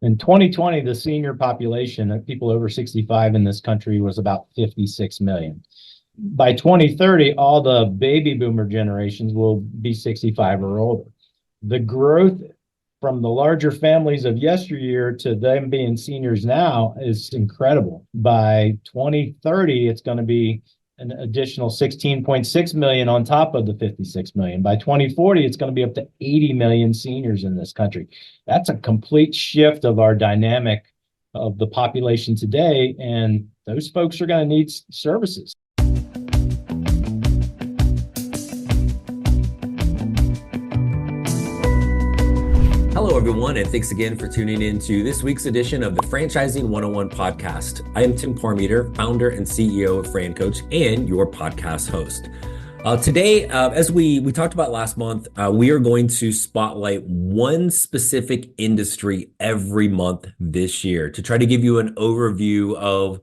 In 2020, the senior population of people over 65 in this country was about 56 million. By 2030, all the baby boomer generations will be 65 or older. The growth from the larger families of yesteryear to them being seniors now is incredible. By 2030, it's going to be an additional 16.6 million on top of the 56 million. By 2040, it's going to be up to 80 million seniors in this country. That's a complete shift of our dynamic of the population today, and those folks are going to need services. Hello, everyone, and thanks again for tuning in to this week's edition of the Franchising 101 podcast. I am Tim Parmeter, founder and CEO of FranCoach and your podcast host. Today, as we talked about last month, we are going to spotlight one specific industry every month this year to try to give you an overview of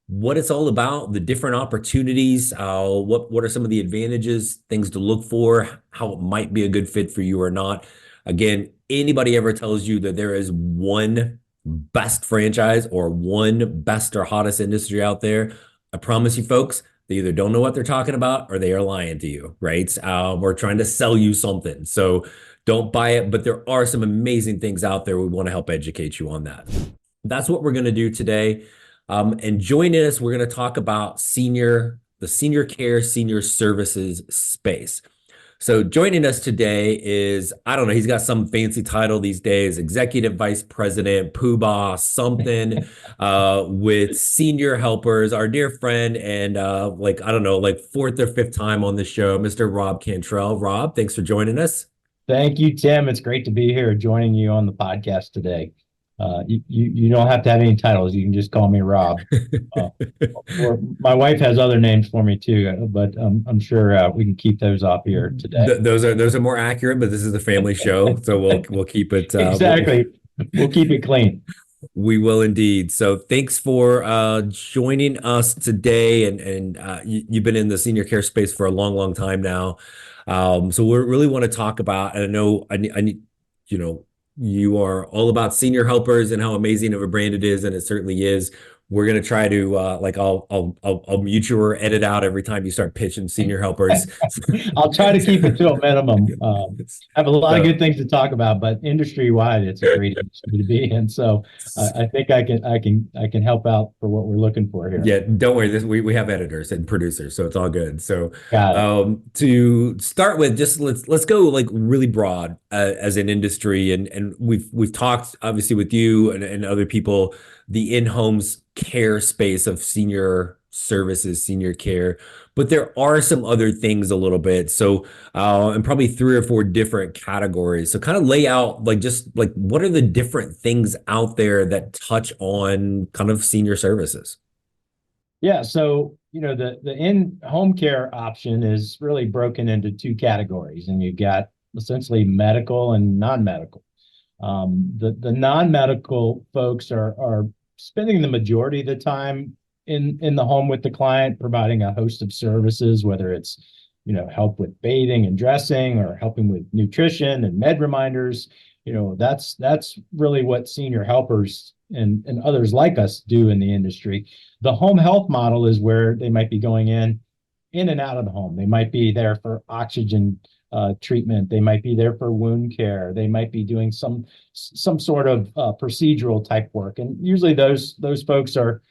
what it's all about, the different opportunities, what are some of the advantages, things to look for, how it might be a good fit for you or not. Again, anybody ever tells you that there is one best franchise or one best or hottest industry out there, I promise you folks, they either don't know what they're talking about or they are lying to you, right? Or trying to sell you something. So don't buy it, but there are some amazing things out there. We want to help educate you on that. That's what we're going to do today. And joining us, we're going to talk about the senior care, senior services space. So joining us today is, I don't know, he's got some fancy title these days, Executive Vice President, Poobah, something with Senior Helpers, our dear friend, and fourth or fifth time on the show, Mr. Rob Cantrell. Rob, thanks for joining us. Thank you, Tim. It's great to be here joining you on the podcast today. You don't have to have any titles. You can just call me Rob. Or my wife has other names for me too, but I'm sure we can keep those off here today. Those are more accurate, but this is a family show, so we'll keep it exactly. We'll keep it clean. We will indeed. So thanks for joining us today, and you've been in the senior care space for a long time now. So we really want to talk about, and I know you are all about Senior Helpers and how amazing of a brand it is, and it certainly is. We're going to try to I'll mute you or edit out every time you start pitching Senior Helpers. I'll try to keep it to a minimum. I have a lot of good things to talk about, but industry wide, it's a great industry to be in. So I think I can help out for what we're looking for here. Yeah, don't worry. We have editors and producers, so it's all good. So to start with, just let's go like really broad as an industry, and we've talked obviously with you and other people, the in-homes care space of senior services, senior care, but there are some other things a little bit. So, and probably 3 or 4 different categories. So kind of lay out what are the different things out there that touch on kind of senior services? Yeah. So, the in-home care option is really broken into 2 categories, and you've got essentially medical and non-medical. The non-medical folks are spending the majority of the time in the home with the client, providing a host of services, whether it's, help with bathing and dressing or helping with nutrition and med reminders. That's really what senior helpers and others like us do in the industry. The home health model is where they might be going in and out of the home. They might be there for oxygen treatment. They might be there for wound care. They might be doing some sort of procedural type work. And usually those folks are,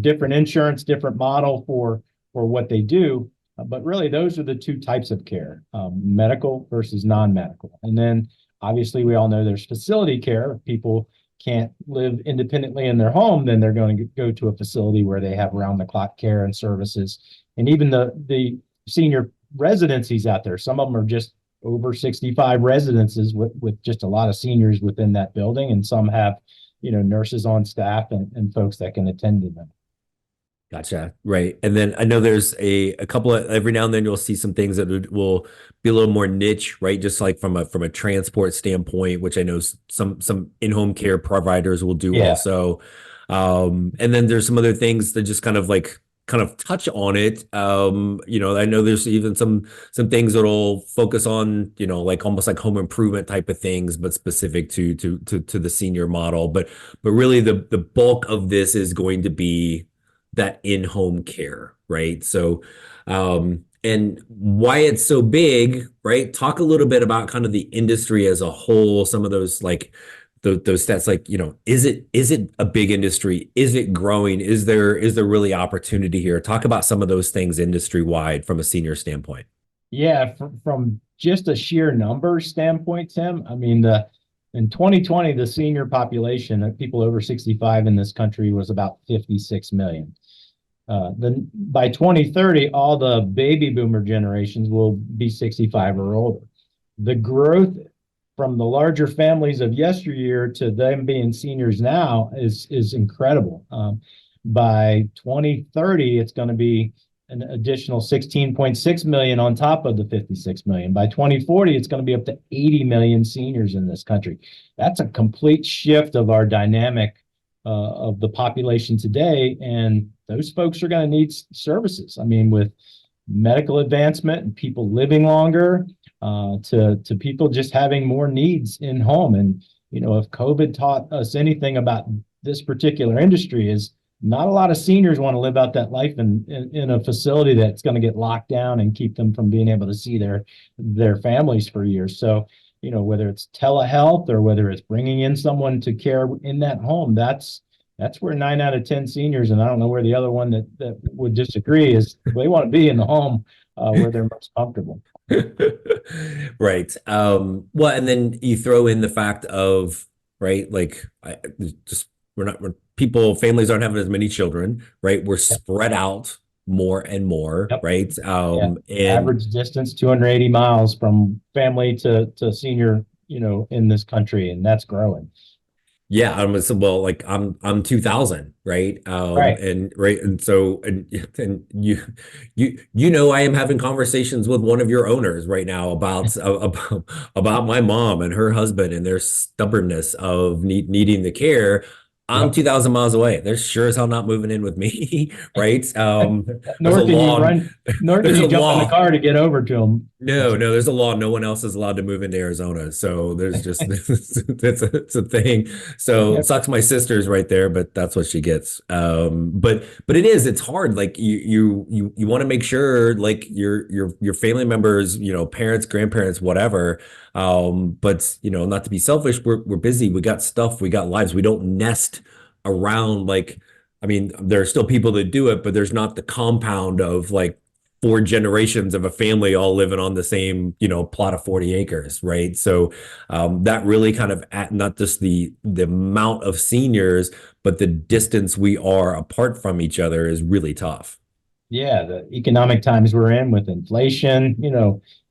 different insurance, different model for what they do. But really, those are the 2 types of care, medical versus non-medical. And then obviously we all know there's facility care. If people can't live independently in their home, then they're going to go to a facility where they have round the clock care and services. And even the senior residencies out there, some of them are just over 65 residences with just a lot of seniors within that building, and some have nurses on staff and folks that can attend to them. Gotcha. Right. And then I know there's a couple of, every now and then you'll see some things that will be a little more niche, right? Just like from a transport standpoint, which I know some in-home care providers will do also. And then there's some other things that just kind of kind of touch on it. I know there's even some things that'll focus on, like almost like home improvement type of things, but specific to the senior model. But really the bulk of this is going to be that in-home care, right? So and why it's so big, right? Talk a little bit about kind of the industry as a whole, some of those like those stats, like, is it a big industry? Is it growing? Is there really opportunity here? Talk about some of those things industry wide from a senior standpoint. Yeah, from just a sheer number standpoint, Tim, I mean, in 2020, the senior population of people over 65 in this country was about 56 million. Then by 2030, all the baby boomer generations will be 65 or older. The growth from the larger families of yesteryear to them being seniors now is incredible. By 2030, it's going to be an additional 16.6 million on top of the 56 million. By 2040, it's going to be up to 80 million seniors in this country. That's a complete shift of our dynamic of the population today, and those folks are going to need services. I mean, with medical advancement and people living longer, to people just having more needs in home. And if COVID taught us anything about this particular industry, is not a lot of seniors want to live out that life in a facility that's going to get locked down and keep them from being able to see their families for years. So, whether it's telehealth or whether it's bringing in someone to care in that home, that's where 9 out of 10 seniors, and I don't know where the other one that would disagree, is they want to be in the home where they're most comfortable. Right. Well, and then you throw in the fact of, right, like families aren't having as many children, right? We're spread out more and more, Yep. right? Yeah. And Average distance 280 miles from family to senior, in this country, and that's growing. yeah, well, like I'm 2000, right? Right. And right, and so and I am having conversations with one of your owners right now about my mom and her husband and their stubbornness of needing the care. I'm Yep. 2,000 miles away. They're sure as hell not moving in with me, right? There's Nor a can you law. run, nor can There's a you jump in the law. car to get over to them. No, no, there's a law. No one else is allowed to move into Arizona. So there's just it's a thing. So it Yep. sucks my sister's right there, but that's what she gets. But it's hard. Like you want to make sure like your family members, parents, grandparents, whatever. But not to be selfish, we're busy. We got stuff, we got lives. We don't nest around like, I mean, there are still people that do it, but there's not the compound of like 4 generations of a family all living on the same, plot of 40 acres, right? So that really kind of not just the amount of seniors, but the distance we are apart from each other is really tough. Yeah, the economic times we're in with inflation,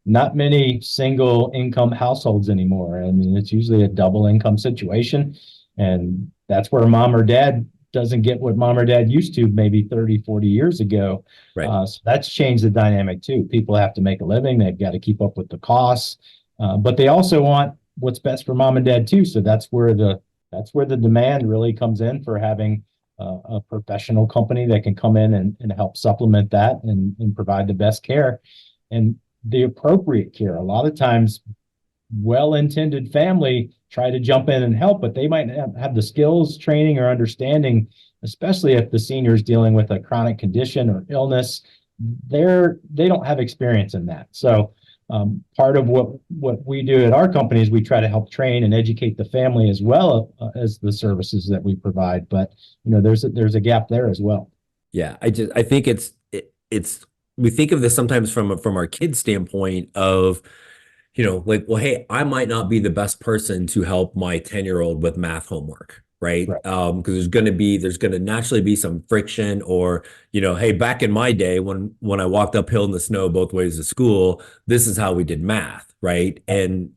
not many single income households anymore. I mean, it's usually a double income situation. And that's where mom or dad doesn't get what mom or dad used to maybe 30, 40 years ago. Right. So that's changed the dynamic too. People have to make a living. They've got to keep up with the costs, but they also want what's best for mom and dad too. So that's where the demand really comes in for having a professional company that can come in and help supplement that and provide the best care and the appropriate care. A lot of times, well-intended family try to jump in and help, but they might not have the skills, training, or understanding, especially if the senior is dealing with a chronic condition or illness. They don't have experience in that. So part of what we do at our company is we try to help train and educate the family as well as the services that we provide. But there's a gap there as well. Yeah, I think it's we think of this sometimes from our kids' standpoint of, like, well, hey, I might not be the best person to help my 10-year-old with math homework, right? Right. Because there's going to naturally be some friction, or, hey, back in my day when I walked uphill in the snow both ways to school, this is how we did math, right? And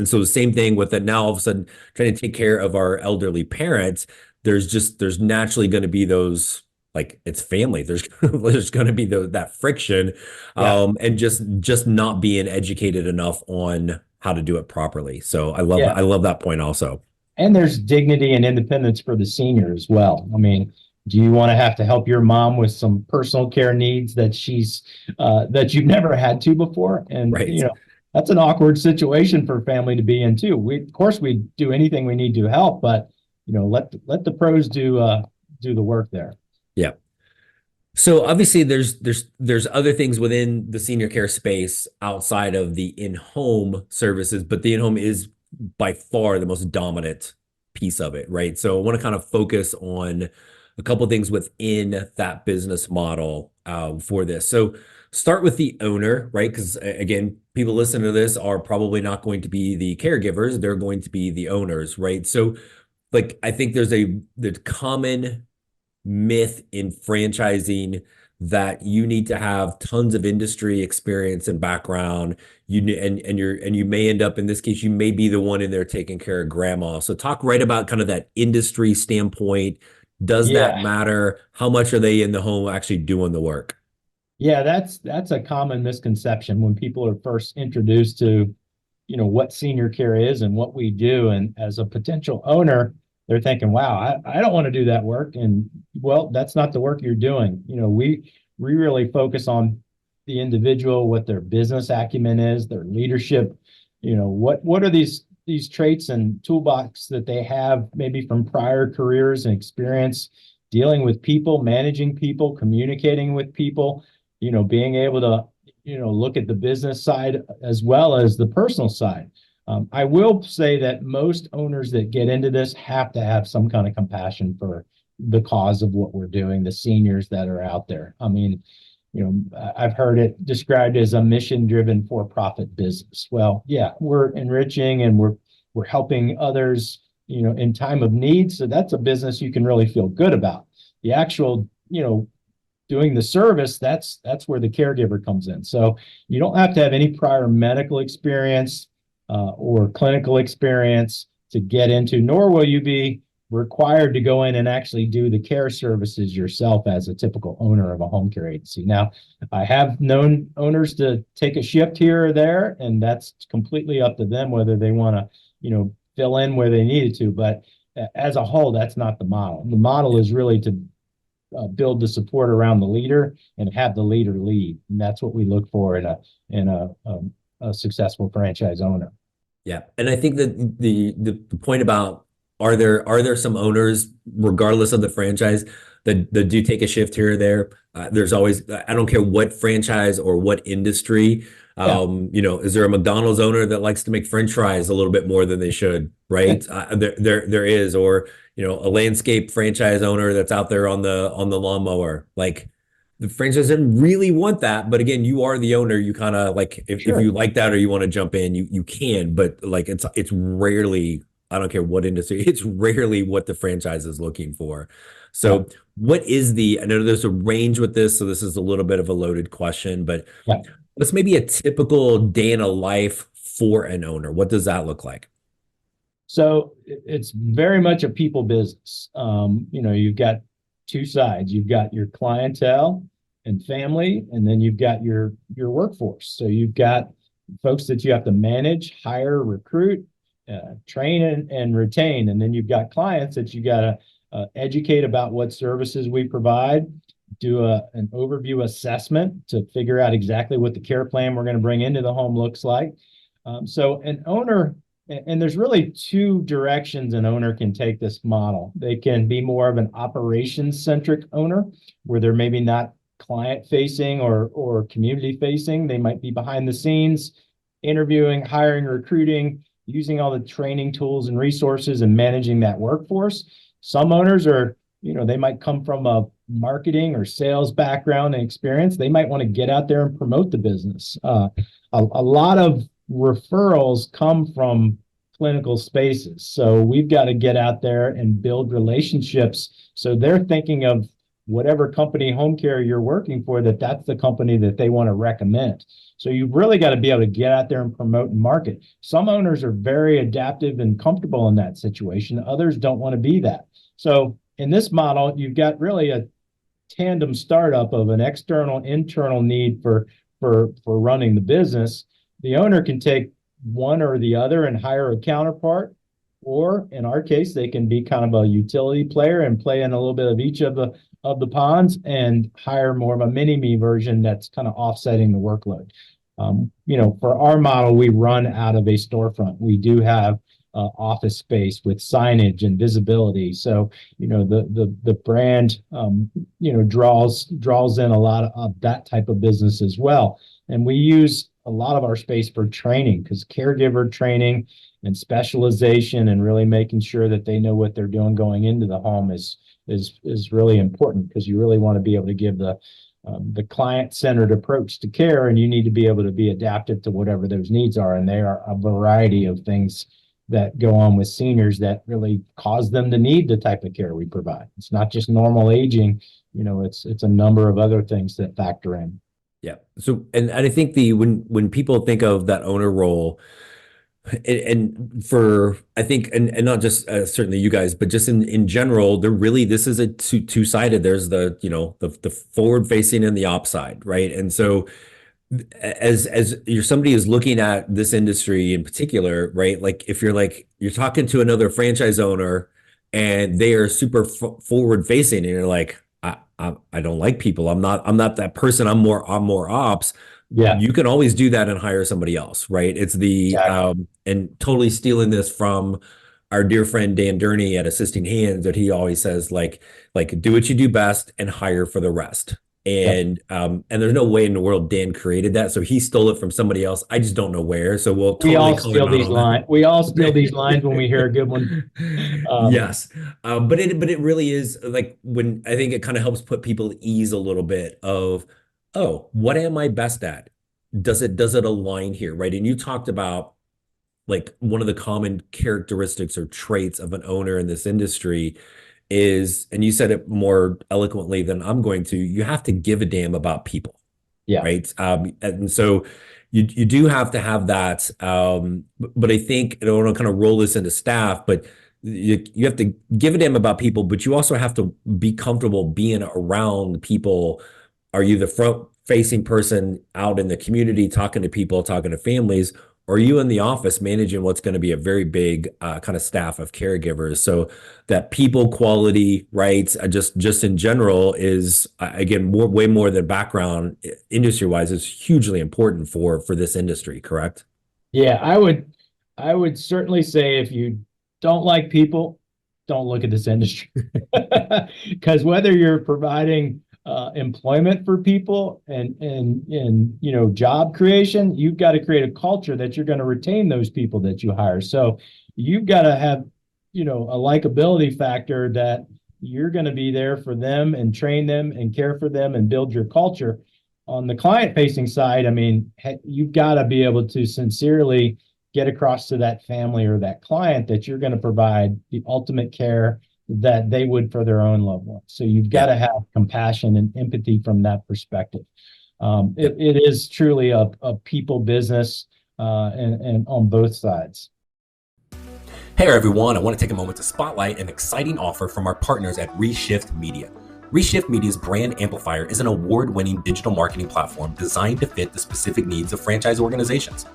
so the same thing with it now. All of a sudden, trying to take care of our elderly parents, there's naturally going to be those. Like, it's family. There's going to be that friction, and just not being educated enough on how to do it properly. So I love that point also. And there's dignity and independence for the senior as well. I mean, Do you want to have to help your mom with some personal care needs that that you've never had to before? And, Right. that's an awkward situation for a family to be in too. Of course, we do anything we need to help, but, let the pros do the work there. Yeah. So obviously there's other things within the senior care space outside of the in-home services, but the in-home is by far the most dominant piece of it, right? So I want to kind of focus on a couple of things within that business model for this. So start with the owner, right? Because again, people listening to this are probably not going to be the caregivers; they're going to be the owners, right? So like I think there's the common myth in franchising that you need to have tons of industry experience and background. You may end up, in this case, you may be the one in there taking care of grandma. So talk right about kind of that industry standpoint. Does that Yeah. matter? How much are they in the home actually doing the work? Yeah, that's a common misconception when people are first introduced to, what senior care is and what we do. And as a potential owner, they're thinking, wow, I don't want to do that work. And well, that's not the work you're doing. We really focus on the individual, what their business acumen is, their leadership, what are these traits and toolbox that they have maybe from prior careers and experience dealing with people, managing people, communicating with people, being able to look at the business side as well as the personal side. I will say that most owners that get into this have to have some kind of compassion for the cause of what we're doing, the seniors that are out there. I mean, I've heard it described as a mission-driven for-profit business. Well, yeah, we're enriching and we're helping others, in time of need. So that's a business you can really feel good about. The actual, doing the service, that's where the caregiver comes in. So you don't have to have any prior medical experience or clinical experience to get into, nor will you be required to go in and actually do the care services yourself as a typical owner of a home care agency. Now, I have known owners to take a shift here or there, and that's completely up to them whether they want to, fill in where they needed to. But as a whole, that's not the model. The model is really to build the support around the leader and have the leader lead. And that's what we look for in a successful franchise owner. Yeah. And I think that the point about are there some owners, regardless of the franchise, that do take a shift here or there? There's always, I don't care what franchise or what industry. Yeah, Is there a McDonald's owner that likes to make French fries a little bit more than they should, right? There is, or a landscape franchise owner that's out there on the lawnmower. Like the franchise doesn't really want that, but again, you are the owner. You kind of like if sure. you like that or you want to jump in, you can, but like it's rarely. I don't care what industry, it's rarely what the franchise is looking for. Yeah, So, I know there's a range with this, so this is a little bit of a loaded question, but yeah. what's maybe a typical day in a life for an owner? What does that look like? So it's very much a people business. You've got two sides. You've got your clientele and family, and then you've got your workforce. So you've got folks that you have to manage, hire, recruit, train, and retain. And then you've got clients that you got to educate about what services we provide, do an overview assessment to figure out exactly what the care plan we're going to bring into the home looks like. So an owner, and there's really two directions an owner can take this model. They can be more of an operations centric owner where they're maybe not client facing or community facing. They might be behind the scenes, interviewing, hiring, recruiting, using all the training tools and resources and managing that workforce. Some owners are, they might come from a marketing or sales background and experience. They might want to get out there and promote the business. A lot of referrals come from clinical spaces. So we've got to get out there and build relationships. So they're thinking of whatever company home care you're working for, that's the company that they want to recommend. So you've really got to be able to get out there and promote and market. Some owners are very adaptive and comfortable in that situation. Others don't want to be that. So in this model, you've got really a tandem startup of an external, internal need for running the business. The owner can take one or the other and hire a counterpart, or in our case, they can be kind of a utility player and play in a little bit of each of the ponds and hire more of a mini-me version that's kind of offsetting the workload. For our model, we run out of a storefront. We do have office space with signage and visibility. So, the brand, draws in a lot of that type of business as well. And we use a lot of our space for training, because caregiver training and specialization and really making sure that they know what they're doing going into the home is really important, because you really want to be able to give the client-centered approach to care, and you need to be able to be adaptive to whatever those needs are. And there are a variety of things that go on with seniors that really cause them to need the type of care we provide. It's not just normal aging, it's a number of other things that factor in. Yeah. So, and I think when people think of that owner role, and for, I think, and not just certainly you guys, but just in general, this is a two-sided. There's the forward facing and the upside, right? And so as somebody is looking at this industry in particular, right? Like if you're talking to another franchise owner and they are super forward facing, and you're like, I don't like people. I'm not that person. I'm more ops. Yeah. You can always do that and hire somebody else, right? It's Exactly. and totally stealing this from our dear friend Dan Durney at Assisting Hands, that he always says, like do what you do best and hire for the rest. Yep. And there's no way in the world Dan created that. So he stole it from somebody else. I just don't know where. So we'll We totally all call him steal out these on that. lines. We all steal these lines when we hear a good one. Yes. But it really is, like, when I think it kind of helps put people at ease a little bit of, oh, what am I best at? Does it align here, right? And you talked about, like, one of the common characteristics or traits of an owner in this industry is, and you said it more eloquently than I'm going to, you have to give a damn about people, Yeah. right? And so you do have to have that. But I think, I don't want to kind of roll this into staff, but you have to give a damn about people, but you also have to be comfortable being around people. Are you the front facing person out in the community, talking to people, talking to families? Or are you in the office managing what's going to be a very big kind of staff of caregivers? So that people quality, right? Just in general is, again, way more than background industry wise, is hugely important for this industry. Correct? Yeah. I would certainly say, if you don't like people, don't look at this industry. Because whether you're providing employment for people and job creation, you've got to create a culture that you're going to retain those people that you hire. So you've got to have a likability factor, that you're going to be there for them and train them and care for them and build your culture. On the client facing side, I mean, you've got to be able to sincerely get across to that family or that client that you're going to provide the ultimate care that they would for their own loved ones. So you've got to have compassion and empathy from that perspective. It is truly a people business, and on both sides. Hey everyone, I want to take a moment to spotlight an exciting offer from our partners at Reshift Media. Reshift Media's Brand Amplifier is an award-winning digital marketing platform designed to fit the specific needs of franchise organizations.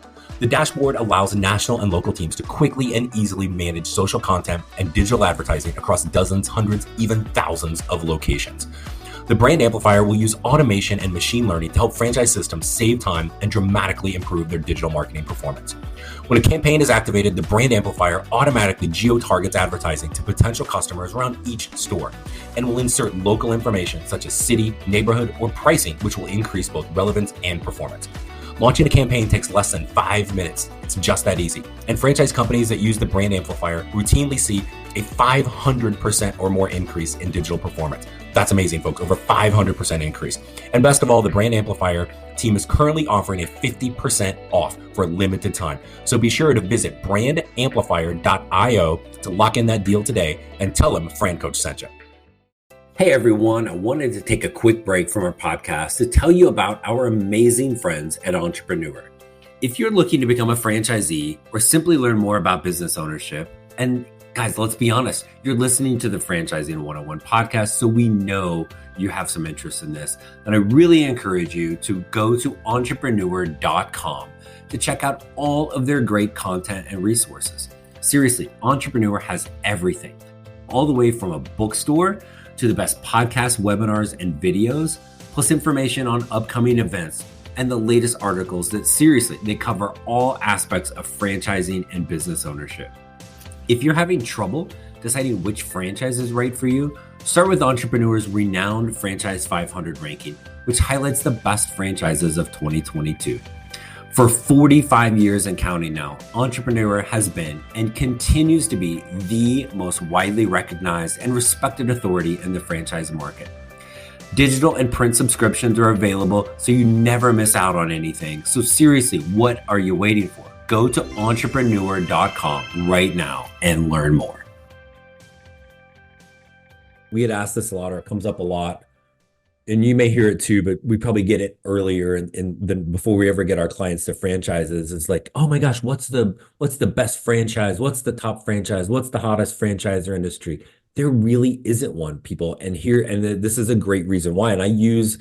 The dashboard allows national and local teams to quickly and easily manage social content and digital advertising across dozens, hundreds, even thousands of locations. The Brand Amplifier will use automation and machine learning to help franchise systems save time and dramatically improve their digital marketing performance. When a campaign is activated, the Brand Amplifier automatically geo-targets advertising to potential customers around each store and will insert local information such as city, neighborhood, or pricing, which will increase both relevance and performance. Launching a campaign takes less than 5 minutes. It's just that easy. And franchise companies that use the Brand Amplifier routinely see a 500% or more increase in digital performance. That's amazing, folks. Over 500% increase. And best of all, the Brand Amplifier team is currently offering a 50% off for a limited time. So be sure to visit brandamplifier.io to lock in that deal today and tell them FranCoach sent you. Hey everyone, I wanted to take a quick break from our podcast to tell you about our amazing friends at Entrepreneur. If you're looking to become a franchisee or simply learn more about business ownership, and guys, let's be honest, you're listening to the Franchising 101 podcast, so we know you have some interest in this. And I really encourage you to go to entrepreneur.com to check out all of their great content and resources. Seriously, Entrepreneur has everything, all the way from a bookstore to the best podcasts, webinars, and videos, plus information on upcoming events and the latest articles that seriously, they cover all aspects of franchising and business ownership. If you're having trouble deciding which franchise is right for you, start with Entrepreneur's renowned Franchise 500 ranking, which highlights the best franchises of 2022. For 45 years and counting now, Entrepreneur has been and continues to be the most widely recognized and respected authority in the franchise market. Digital and print subscriptions are available, so you never miss out on anything. So seriously, what are you waiting for? Go to entrepreneur.com right now and learn more. We had asked this a lot, or it comes up a lot, and you may hear it too, but we probably get it earlier and then before we ever get our clients to franchises. It's like, oh my gosh, what's the best franchise? What's the top franchise? What's the hottest franchisor industry? There really isn't one, people. And this is a great reason why. And I use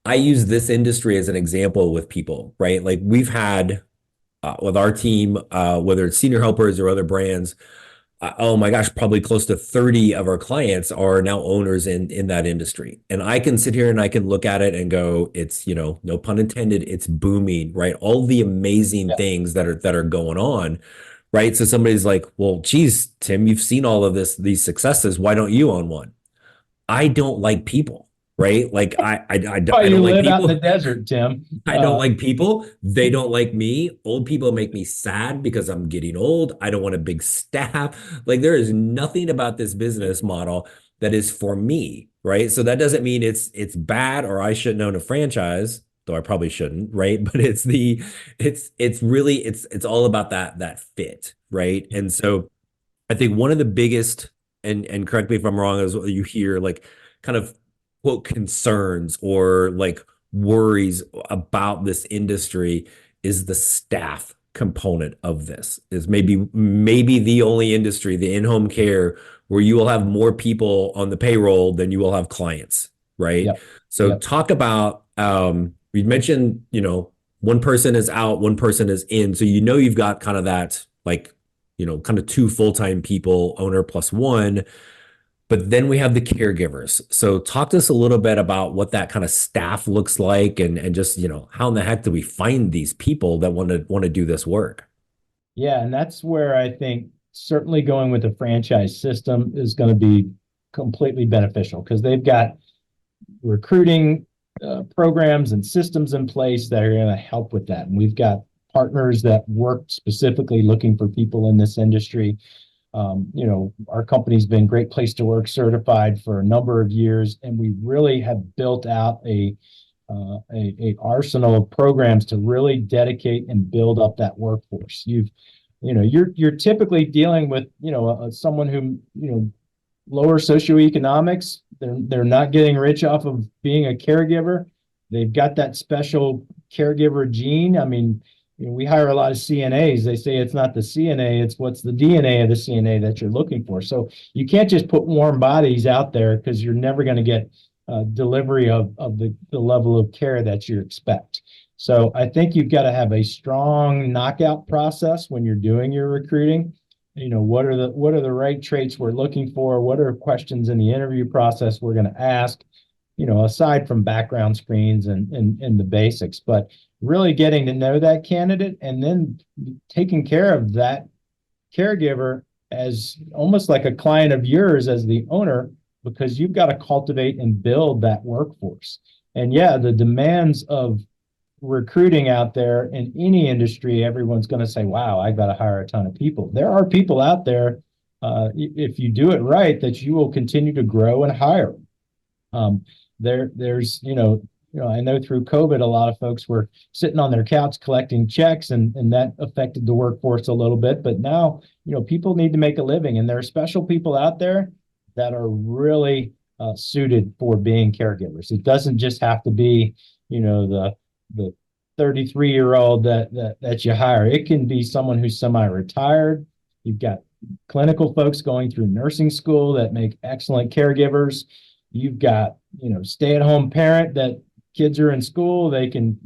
this industry as an example with people, right? Like we've had with our team, whether it's Senior Helpers or other brands, oh my gosh, probably close to 30 of our clients are now owners in that industry. And I can sit here and I can look at it and go, it's, no pun intended, it's booming, right? All the amazing things that are going on, right? So somebody's like, well, geez, Tim, you've seen all of these successes. Why don't you own one? I don't like people, right? Like I don't like people. You live out in the desert, Tim. I don't like people. They don't like me. Old people make me sad because I'm getting old. I don't want a big staff. Like there is nothing about this business model that is for me, right? So that doesn't mean it's bad or I shouldn't own a franchise, though I probably shouldn't, right? But it's all about that fit, right? And so I think one of the biggest, and correct me if I'm wrong, is what you hear like kind of quote concerns or like worries about this industry is the staff component of this. Is maybe the only industry, the in-home care, where you will have more people on the payroll than you will have clients, right? Yep. So talk about we mentioned, one person is out, one person is in. So you've got kind of that like, kind of two full-time people, owner plus one. But then we have the caregivers. So talk to us a little bit about what that kind of staff looks like and just, how in the heck do we find these people that want to do this work? Yeah, and that's where I think certainly going with a franchise system is going to be completely beneficial because they've got recruiting programs and systems in place that are going to help with that. And we've got partners that work specifically looking for people in this industry. Our company's been Great Place to Work certified for a number of years, and we really have built out a arsenal of programs to really dedicate and build up that workforce. You're typically dealing with someone who lower socioeconomics. They're not getting rich off of being a caregiver. They've got that special caregiver gene. I mean, we hire a lot of CNAs. They say it's not the CNA, it's what's the DNA of the CNA that you're looking for. So you can't just put warm bodies out there because you're never going to get delivery of the level of care that you expect. So I think you've got to have a strong knockout process when you're doing your recruiting. What are the right traits we're looking for? What are questions in the interview process we're going to ask? Aside from background screens and the basics, but really getting to know that candidate and then taking care of that caregiver as almost like a client of yours as the owner, because you've got to cultivate and build that workforce. And yeah, the demands of recruiting out there in any industry, everyone's going to say, wow, I've got to hire a ton of people. There are people out there, if you do it right, that you will continue to grow and hire. There's I know through COVID, a lot of folks were sitting on their couch collecting checks, and that affected the workforce a little bit. But now, people need to make a living, and there are special people out there that are really suited for being caregivers. It doesn't just have to be, the 33-year-old that you hire. It can be someone who's semi-retired. You've got clinical folks going through nursing school that make excellent caregivers. You've got, stay-at-home parent that kids are in school. They can,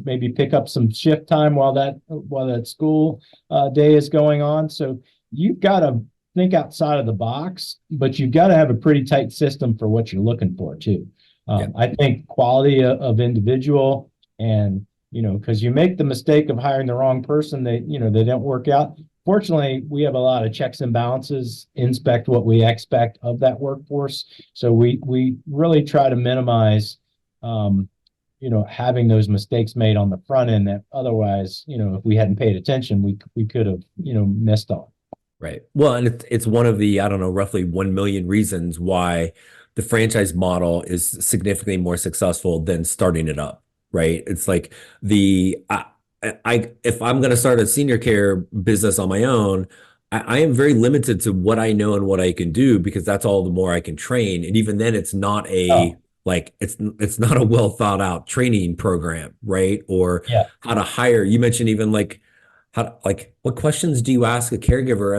maybe pick up some shift time while that school day is going on. So you've got to think outside of the box, but you've got to have a pretty tight system for what you're looking for too. Yeah. I think quality of individual, and because you make the mistake of hiring the wrong person, they don't work out. Fortunately, we have a lot of checks and balances, inspect what we expect of that workforce. So we really try to minimize having those mistakes made on the front end that otherwise, if we hadn't paid attention, we could have, missed on. Right. Well, and it's one of the, I don't know, roughly 1 million reasons why the franchise model is significantly more successful than starting it up, right? It's like if I'm going to start a senior care business on my own, I am very limited to what I know and what I can do because that's all the more I can train. And even then, it's not Oh, it's not a well thought out training program, right? Or yeah. how to hire. You mentioned even what questions do you ask a caregiver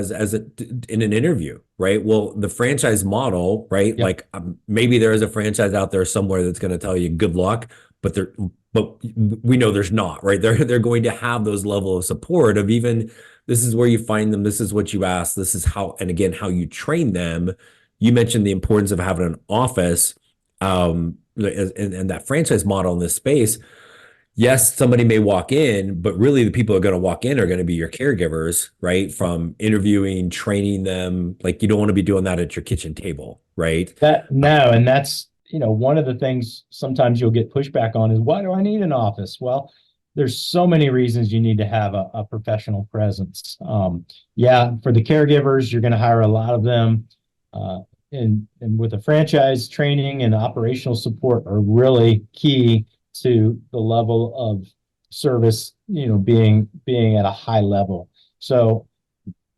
in an interview, right? Well, the franchise model, right? Yep. Like maybe there is a franchise out there somewhere that's going to tell you good luck, but we know there's not, right? They're going to have those level of support of even this is where you find them, this is what you ask, this is how, and again, how you train them. You mentioned the importance of having an office, and that franchise model in this space. Yes, somebody may walk in, but really the people who are going to walk in are going to be your caregivers, right? From interviewing, training them. Like you don't want to be doing that at your kitchen table, right? That no, and that's one of the things sometimes you'll get pushback on is, why do I need an office? Well, there's so many reasons you need to have a professional presence. Yeah, for the caregivers, you're going to hire a lot of them, uh, and with the franchise, training and operational support are really key to the level of service, being at a high level. So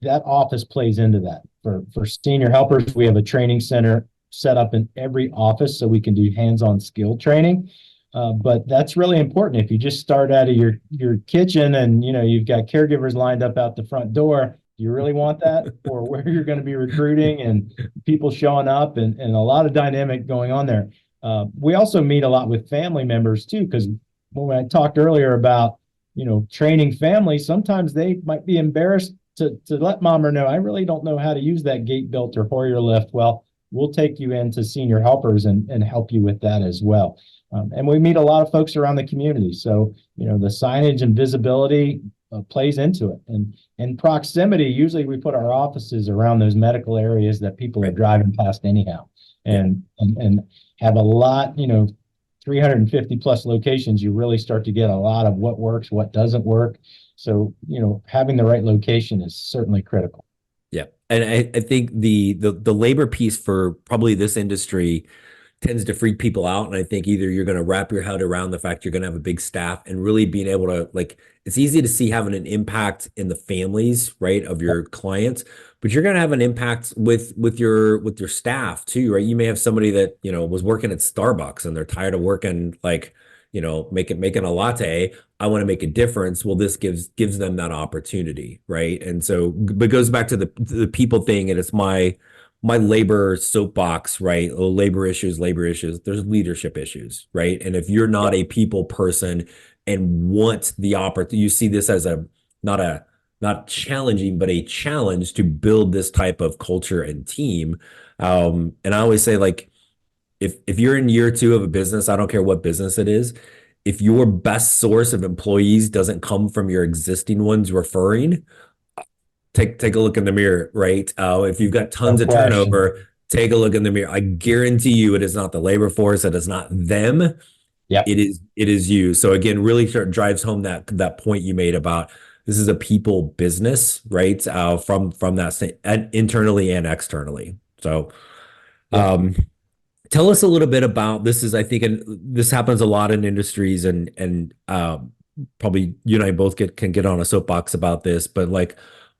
that office plays into that. For senior helpers, we have a training center set up in every office so we can do hands-on skill training. But that's really important. If you just start out of your kitchen and you've got caregivers lined up out the front door, do you really want that? Or where you're going to be recruiting and people showing up, and a lot of dynamic going on there. We also meet a lot with family members too, because when I talked earlier about training families, sometimes they might be embarrassed to let mom or know, I really don't know how to use that gate belt or Hoyer lift. Well, we'll take you into senior helpers and help you with that as well. And we meet a lot of folks around the community. So, the signage and visibility plays into it. And proximity, usually we put our offices around those medical areas that people are Right. driving past anyhow. Yeah. And have a lot, 350 plus locations, you really start to get a lot of what works, what doesn't work. So, having the right location is certainly critical. Yeah. And I think the labor piece for probably this industry tends to freak people out. And I think either you're going to wrap your head around the fact you're going to have a big staff and really being able to it's easy to see having an impact in the families, right, of your clients, but you're going to have an impact with your staff too, right? You may have somebody that, was working at Starbucks and they're tired of working making a latte. I want to make a difference. Well, this gives them that opportunity, right? And so, but it goes back to the people thing, and it's my labor soapbox, right? Oh, labor issues. There's leadership issues, right? And if you're not a people person and want the opportunity, you see this as not challenging, but a challenge to build this type of culture and team. And I always say, if you're in year 2 of a business, I don't care what business it is, if your best source of employees doesn't come from your existing ones referring, take a look in the mirror, right? If you've got tons No of question. turnover, take a look in the mirror. I guarantee you it is not the labor force, it is not them, Yep. it is you. So again, really drives home that point you made about this is a people business, right? From that internally and externally. So Yep. um tell us a little bit about this. I think, and this happens a lot in industries, and probably you and I both can get on a soapbox about this, but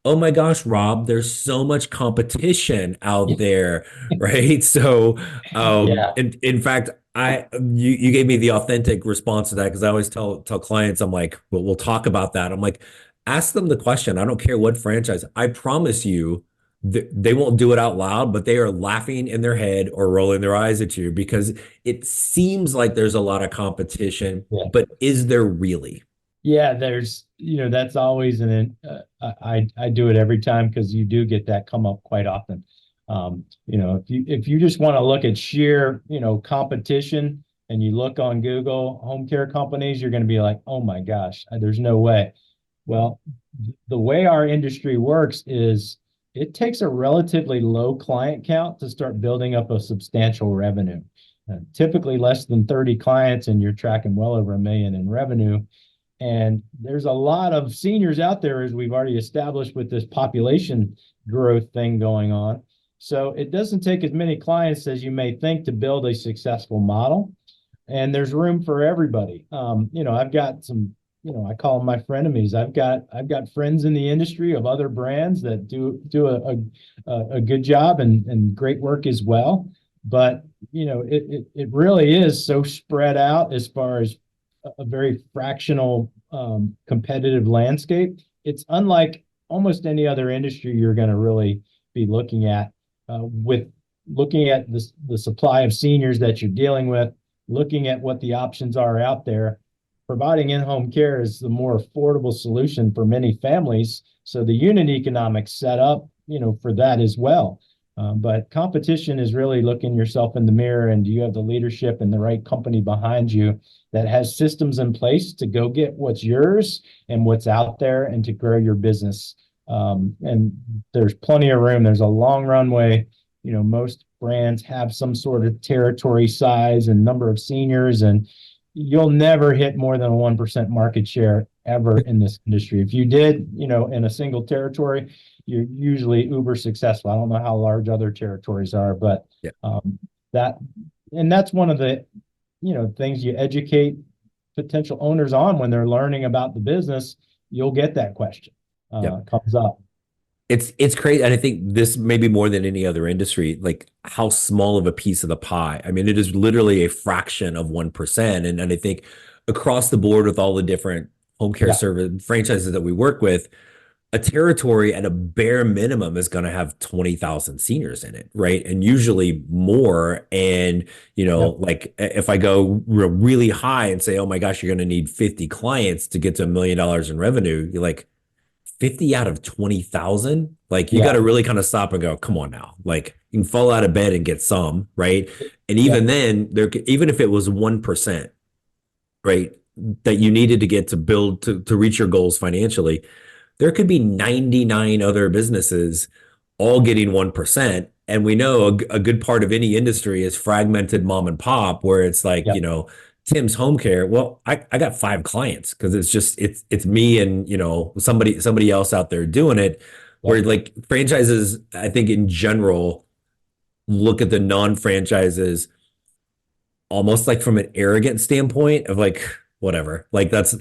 oh my gosh, Rob, there's so much competition out there, right? So, Yeah. in fact, you gave me the authentic response to that because I always tell clients, I'm like, well, we'll talk about that. I'm like, ask them the question. I don't care what franchise. I promise you they won't do it out loud, but they are laughing in their head or rolling their eyes at you because it seems like there's a lot of competition, Yeah. but is there really? Yeah, that's always I do it every time because you do get that come up quite often. If you just want to look at sheer, competition and you look on Google home care companies, you're going to be like, oh my gosh, there's no way. Well, the way our industry works is it takes a relatively low client count to start building up a substantial revenue. Typically less than 30 clients, and you're tracking well over 1 million in revenue. And there's a lot of seniors out there, as we've already established, with this population growth thing going on. So it doesn't take as many clients as you may think to build a successful model. And there's room for everybody. I've got some, I call them my frenemies. I've got friends in the industry of other brands that do a good job and great work as well. But it really is so spread out as far as a very fractional competitive landscape. It's unlike almost any other industry you're going to really be looking at, with looking at the supply of seniors that you're dealing with, looking at what the options are out there. Providing in-home care is the more affordable solution for many families. So the unit economics set up, for that as well. But competition is really looking yourself in the mirror, and do you have the leadership and the right company behind you that has systems in place to go get what's yours and what's out there and to grow your business. And there's plenty of room. There's a long runway. Most brands have some sort of territory size and number of seniors, and you'll never hit more than a 1% market share ever in this industry. If you did, in a single territory, you're usually uber successful. I don't know how large other territories are, but Yeah. that and that's one of the things you educate potential owners on when they're learning about the business. You'll get that question Yeah. comes up. It's crazy. And I think this maybe more than any other industry, like how small of a piece of the pie. I mean, it is literally a fraction of 1%. And I think across the board with all the different home care Yeah, service franchises that we work with, a territory at a bare minimum is going to have 20,000 seniors in it, right? And usually more. And, yeah, like if I go really high and say, oh my gosh, you're going to need 50 clients to get to $1 million in revenue, you're like, 50 out of 20,000, like you got yeah, to really kind of stop and go, come on now. Like you can fall out of bed and get some, right? And yeah, even then, even if it was 1%, right, that you needed to get to build to reach your goals financially, there could be 99 other businesses all getting 1%. And we know a good part of any industry is fragmented mom and pop, where it's like, yeah, Tim's Home Care. Well, I got 5 clients because it's me and somebody else out there doing it. yeah, Where like franchises, I think in general, look at the non-franchises almost like from an arrogant standpoint of like whatever, like that's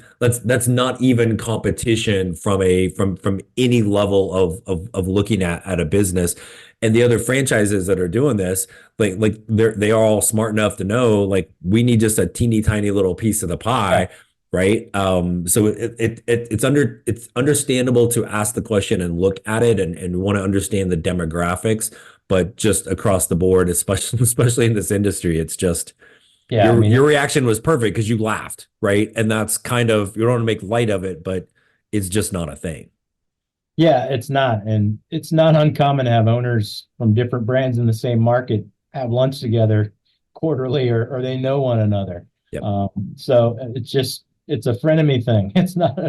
not even competition from any level of looking at a business. And the other franchises that are doing this, like they are all smart enough to know like we need just a teeny tiny little piece of the yeah, pie, right? So it's understandable to ask the question and look at it and want to understand the demographics, but just across the board, especially in this industry, it's just yeah. I your mean, reaction was perfect because you laughed, right? And that's kind of, you don't want to make light of it, but it's just not a thing. yeah, it's not, and it's not uncommon to have owners from different brands in the same market have lunch together quarterly, or they know one another. Yep. So it's a frenemy thing. It's not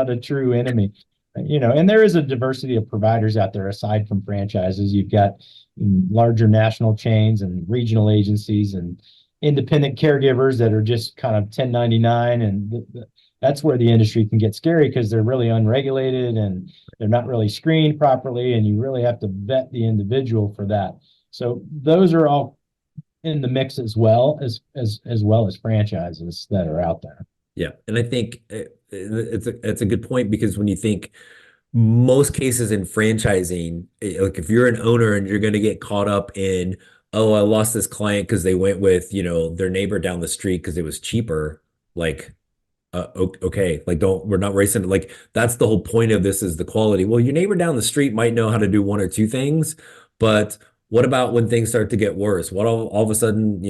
a true enemy, And there is a diversity of providers out there aside from franchises. You've got larger national chains and regional agencies and independent caregivers that are just kind of 1099, and that's where the industry can get scary because they're really unregulated and they're not really screened properly, and you really have to vet the individual for that. So those are all in the mix as well as franchises that are out there. Yeah. And I think it's a good point because when you think most cases in franchising, like if you're an owner and you're going to get caught up in, oh, I lost this client because they went with, their neighbor down the street because it was cheaper. Like, okay, like we're not racing. Like that's the whole point of this is the quality. Well, your neighbor down the street might know how to do one or two things, but what about when things start to get worse? What all of a sudden,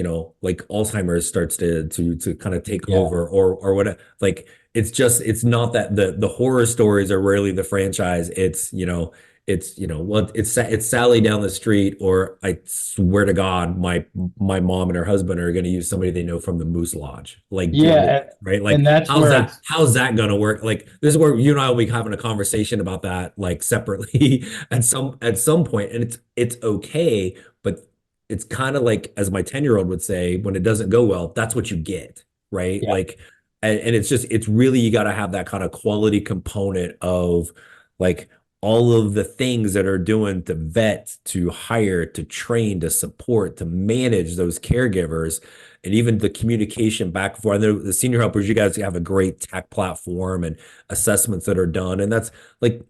like Alzheimer's starts to kind of take Yeah. over or what like it's not that the horror stories are rarely the franchise. Well, it's Sally down the street, or I swear to God, my mom and her husband are going to use somebody they know from the Moose Lodge. Like, good Lord, Yeah. right? And Like, that's where it's, how's that going to work? Like, this is where you and I will be having a conversation about that, like separately at some point, and it's okay, but it's kind of like, as my 10-year-old would say, when it doesn't go well, that's what you get, right? yeah, Like, and it's really, you got to have that kind of quality component of like all of the things that are doing to vet, to hire, to train, to support, to manage those caregivers, and even the communication back and forth. I know the senior helpers, you guys have a great tech platform and assessments that are done, and that's like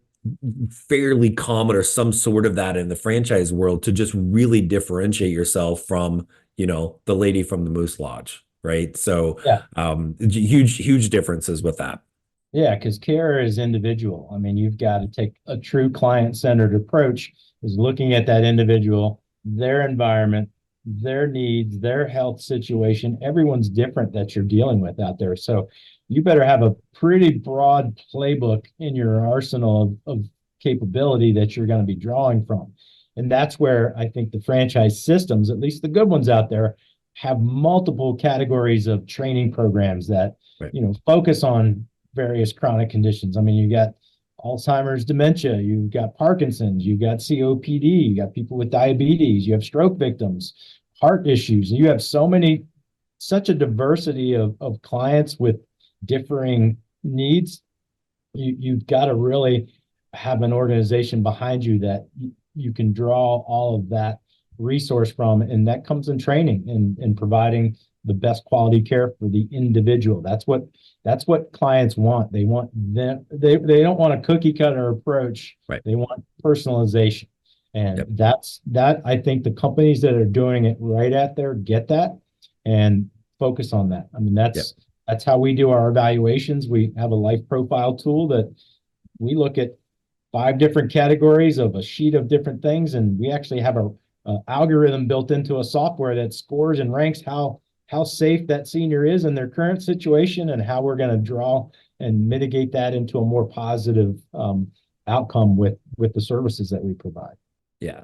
fairly common, or some sort of that in the franchise world, to just really differentiate yourself from, the lady from the Moose Lodge, right? So, yeah. huge differences with that. Yeah, because care is individual. I mean, you've got to take a true client-centered approach, is looking at that individual, their environment, their needs, their health situation. Everyone's different that you're dealing with out there. So you better have a pretty broad playbook in your arsenal of capability that you're going to be drawing from. And that's where I think the franchise systems, at least the good ones out there, have multiple categories of training programs that, Right. focus on various chronic conditions. I mean, you got Alzheimer's, dementia, you've got Parkinson's, you've got COPD, you got people with diabetes, you have stroke victims, heart issues. You have such a diversity of clients with differing needs. You've got to really have an organization behind you that you can draw all of that resource from. And that comes in training and providing the best quality care for the individual. That's what clients want. They want them, they don't want a cookie cutter approach. Right. They want personalization. And Yep. that I think the companies that are doing it right at there get that and focus on that. I mean, Yep. that's how we do our evaluations. We have a life profile tool that we look at 5 different categories of a sheet of different things, and we actually have a algorithm built into a software that scores and ranks how safe that senior is in their current situation, and how we're going to draw and mitigate that into a more positive outcome with the services that we provide. Yeah.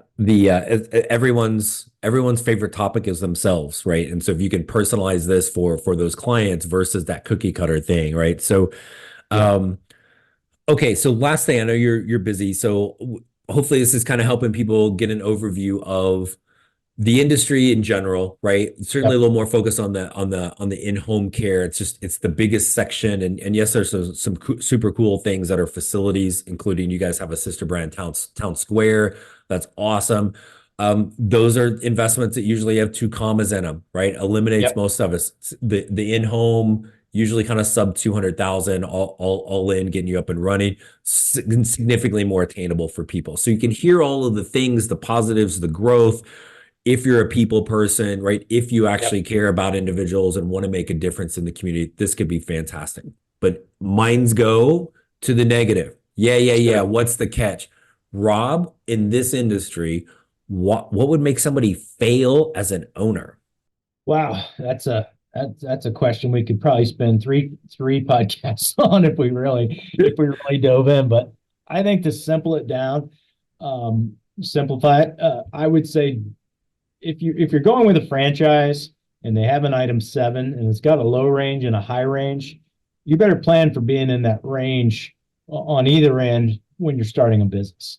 Everyone's favorite topic is themselves, right? And so if you can personalize this for those clients versus that cookie cutter thing, right? So, Yeah. okay. So last thing, I know you're busy, so hopefully this is kind of helping people get an overview of the industry in general, right? Certainly a Yep. little more focused on the in-home care. It's the biggest section, and yes, there's some super cool things that are facilities, including you guys have a sister brand, Town Square. That's awesome. Those are investments that usually have two commas in them, right? Eliminates Yep. most of us. The in-home usually kind of sub 200,000 all in, getting you up and running, significantly more attainable for people. So you can hear all of the things, the positives, the growth. If you're a people person, right? If you Yep. actually care about individuals and want to make a difference in the community, this could be fantastic. But minds go to the negative. Yeah. Sure. What's the catch? Rob, in this industry, what would make somebody fail as an owner? Wow, that's a question we could probably spend three podcasts on if we really dove in. But I think to simplify it, I would say if you're going with a franchise and they have an item 7 and it's got a low range and a high range, you better plan for being in that range on either end when you're starting a business.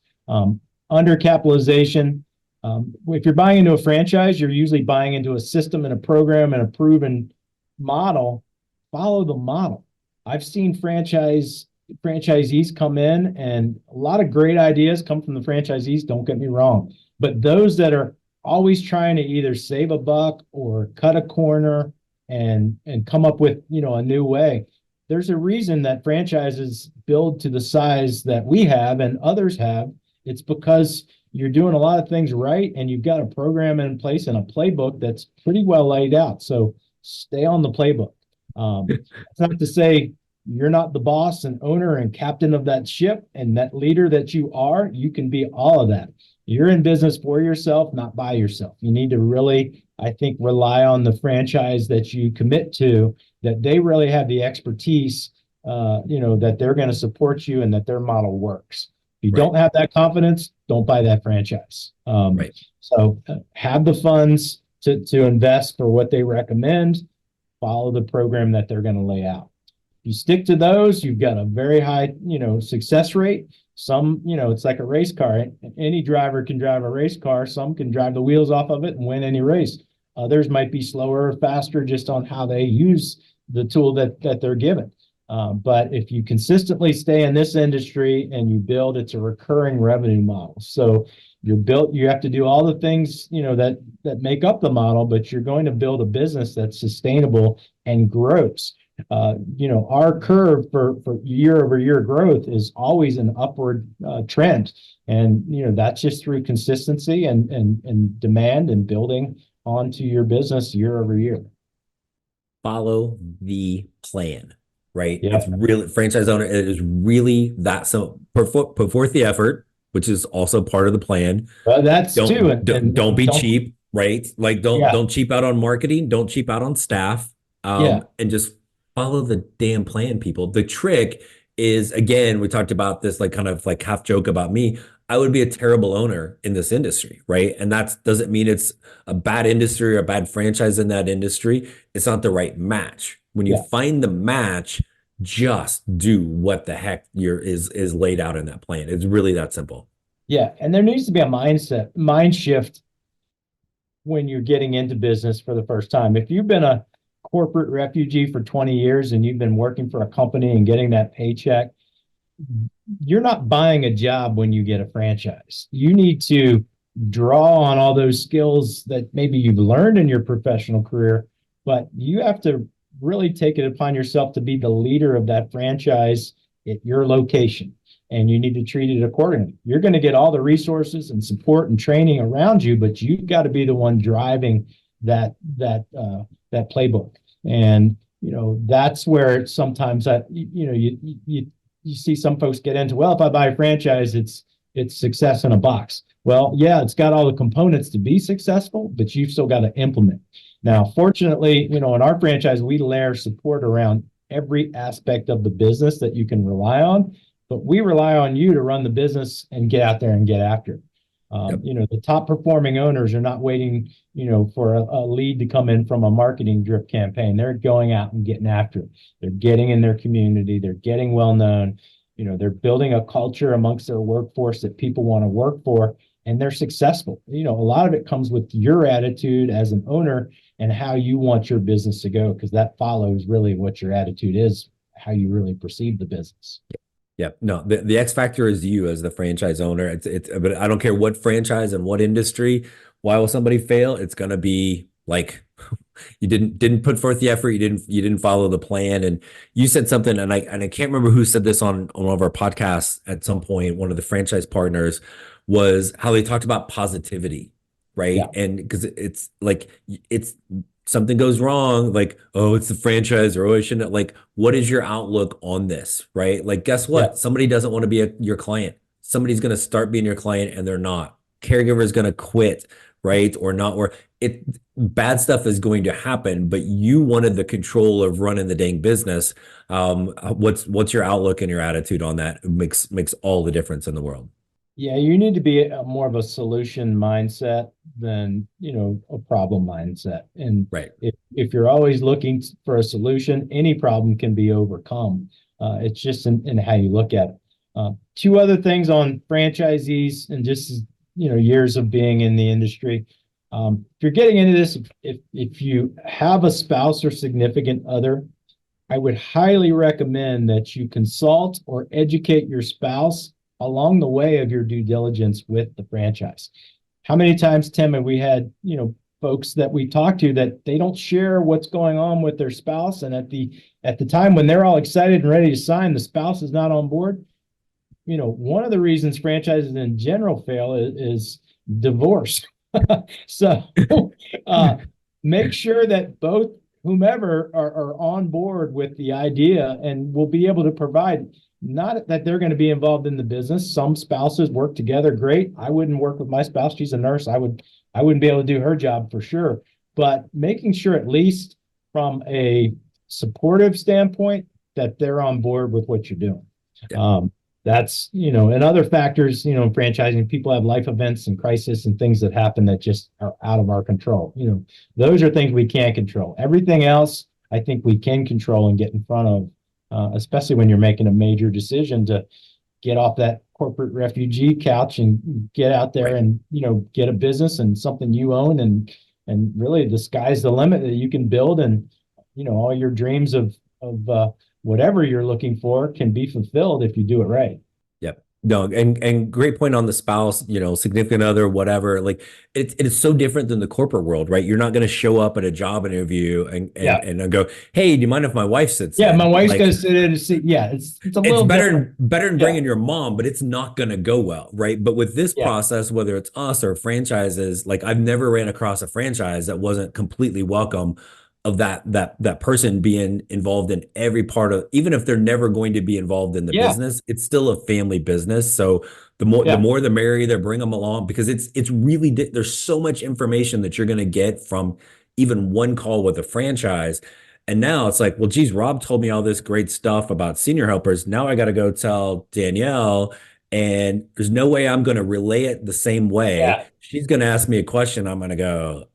Undercapitalization. If you're buying into a franchise, you're usually buying into a system and a program and a proven model. Follow the model. I've seen franchisees come in, and a lot of great ideas come from the franchisees. Don't get me wrong, but those that are always trying to either save a buck or cut a corner and come up with a new way. There's a reason that franchises build to the size that we have and others have. It's because you're doing a lot of things right, and you've got a program in place and a playbook that's pretty well laid out. So stay on the playbook. That's not to say you're not the boss and owner and captain of that ship and that leader that you are. You can be all of that. You're in business for yourself, not by yourself. You need to really, I think, rely on the franchise that you commit to, that they really have the expertise, that they're going to support you and that their model works. If you Right. don't have that confidence, don't buy that franchise. Right. So have the funds to invest for what they recommend, follow the program that they're going to lay out. If you stick to those, you've got a very high, success rate. Some, it's like a race car. Any driver can drive a race car. Some can drive the wheels off of it and win any race. Others might be slower or faster just on how they use the tool that they're given. But if you consistently stay in this industry and you build, it's a recurring revenue model. So you have to do all the things, that make up the model, but you're going to build a business that's sustainable and grows. Our curve for year over year growth is always an upward trend. And, that's just through consistency and demand and building onto your business year over year. Follow the plan, right? Yeah. It's really franchise owner. It is really that. So put forth the effort, which is also part of the plan. Well, that's too. Don't be cheap, right? Like Yeah. don't cheap out on marketing. Don't cheap out on staff. Yeah. And just follow the damn plan, people. The trick is, again, we talked about this, like kind of like half joke about me. I would be a terrible owner in this industry, right? And that doesn't mean it's a bad industry or a bad franchise in that industry. It's not the right match. When you Yeah. find the match, just do what the heck is laid out in that plan. It's really that simple. Yeah. And there needs to be a mind shift when you're getting into business for the first time. If you've been a corporate refugee for 20 years and you've been working for a company and getting that paycheck, you're not buying a job when you get a franchise. You need to draw on all those skills that maybe you've learned in your professional career, but you have to really take it upon yourself to be the leader of that franchise at your location. And you need to treat it accordingly. You're going to get all the resources and support and training around you, but you've got to be the one driving that playbook. And that's where sometimes you see some folks get into, well, if I buy a franchise, it's success in a box. Well, yeah, it's got all the components to be successful, but you've still got to implement. Now, fortunately, in our franchise, we layer support around every aspect of the business that you can rely on, but we rely on you to run the business and get out there and get after it. The top performing owners are not waiting, for a lead to come in from a marketing drip campaign. They're going out and getting after it. They're getting in their community. They're getting well known. They're building a culture amongst their workforce that people want to work for, and they're successful. A lot of it comes with your attitude as an owner and how you want your business to go, because that follows really what your attitude is, how you really perceive the business. Yeah, no, the X factor is you as the franchise owner. But I don't care what franchise and what industry. Why will somebody fail? It's gonna be like you didn't put forth the effort. You didn't follow the plan. And you said something, and I can't remember who said this on one of our podcasts at some point. One of the franchise partners was how they talked about positivity, right? Yeah. And because it's like it's something goes wrong, like, oh, it's the franchise, or oh, I shouldn't. Like, what is your outlook on this, right? Like, guess what? Yeah. Somebody doesn't want to be your client. Somebody's going to start being your client and they're not. Caregiver is going to quit, right? Or not, or bad stuff is going to happen, but you wanted the control of running the dang business. What's your outlook and your attitude on that? It makes all the difference in the world. Yeah, you need to be more of a solution mindset than, a problem mindset. And Right. if you're always looking for a solution, any problem can be overcome. It's just in how you look at it. Two other things on franchisees and just, years of being in the industry. If you're getting into this, if you have a spouse or significant other, I would highly recommend that you consult or educate your spouse along the way of your due diligence with the franchise. How many times, Tim, have we had, folks that we talk to that they don't share what's going on with their spouse, and at the time when they're all excited and ready to sign, the spouse is not on board. One of the reasons franchises in general fail is divorce. So make sure that both whomever are on board with the idea and will be able to provide. not that they're going to be involved in the business. Some spouses work together great. I wouldn't work with my spouse. She's a nurse. I wouldn't be able to do her job for sure. But making sure, at least from a supportive standpoint, that they're on board with what you're doing. Yeah. That's, and other factors, in franchising, people have life events and crisis and things that happen that just are out of our control. Those are things we can't control. Everything else, I think we can control and get in front of, especially when you're making a major decision to get off that corporate refugee couch and get out there and, get a business and something you own, and really the sky's the limit that you can build, and, all your dreams of whatever you're looking for can be fulfilled if you do it right. Yep. No, and great point on the spouse, significant other, whatever. Like it's so different than the corporate world, right? You're not going to show up at a job interview and go, hey, do you mind if my wife sits in? My wife's going to sit in and see. Yeah, it's a little better than bringing your mom, but it's not going to go well, right? But with this process, whether it's us or franchises, like I've never ran across a franchise that wasn't completely welcome of that person being involved in every part of, even if they're never going to be involved in the business, it's still a family business. So the more the merrier, they bring them along, because it's really, there's so much information that you're going to get from even one call with a franchise. And now it's like, well, geez, Rob told me all this great stuff about senior helpers. Now I got to go tell Danielle, and there's no way I'm going to relay it the same way. Yeah. She's going to ask me a question. I'm going to go,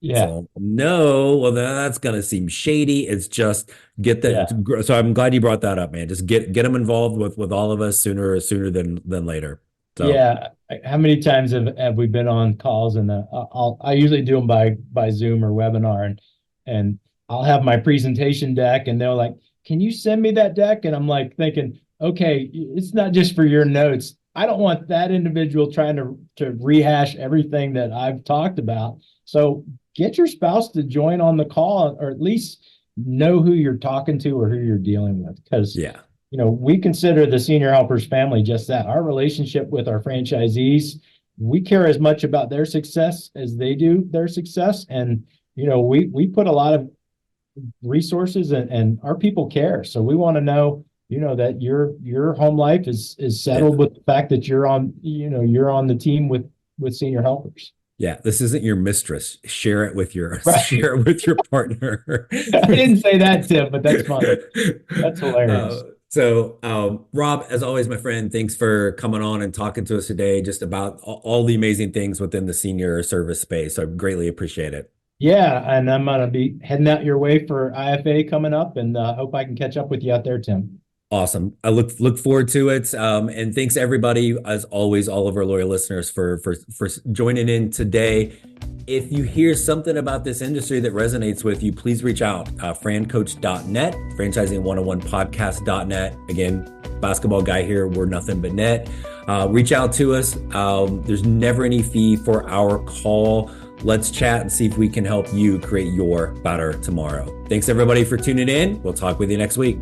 so, no, well, that's going to seem shady. It's just get that. Yeah. So I'm glad you brought that up, man. Just get them involved with all of us sooner than later. So. Yeah. How many times have we been on calls, and I usually do them by Zoom or webinar, and I'll have my presentation deck, and they're like, can you send me that deck? And I'm like thinking, okay, it's not just for your notes. I don't want that individual trying to rehash everything that I've talked about. So get your spouse to join on the call, or at least know who you're talking to or who you're dealing with. Because, we consider the senior helpers family just that. Our relationship with our franchisees, we care as much about their success as they do their success. And, we put a lot of resources, and our people care. So we want to know, that your home life is settled with the fact that you're on the team with senior helpers. Yeah, this isn't your mistress. Share it with your partner. I didn't say that, Tim, but that's fine. That's hilarious. Rob, as always, my friend, thanks for coming on and talking to us today just about all the amazing things within the senior service space. I greatly appreciate it. Yeah, and I'm going to be heading out your way for IFA coming up, and hope I can catch up with you out there, Tim. Awesome. I look forward to it. And thanks everybody, as always, all of our loyal listeners for joining in today. If you hear something about this industry that resonates with you, please reach out. FranCoach.net, franchising101podcast.net. Again, basketball guy here. We're nothing but net. Reach out to us. There's never any fee for our call. Let's chat and see if we can help you create your better tomorrow. Thanks everybody for tuning in. We'll talk with you next week.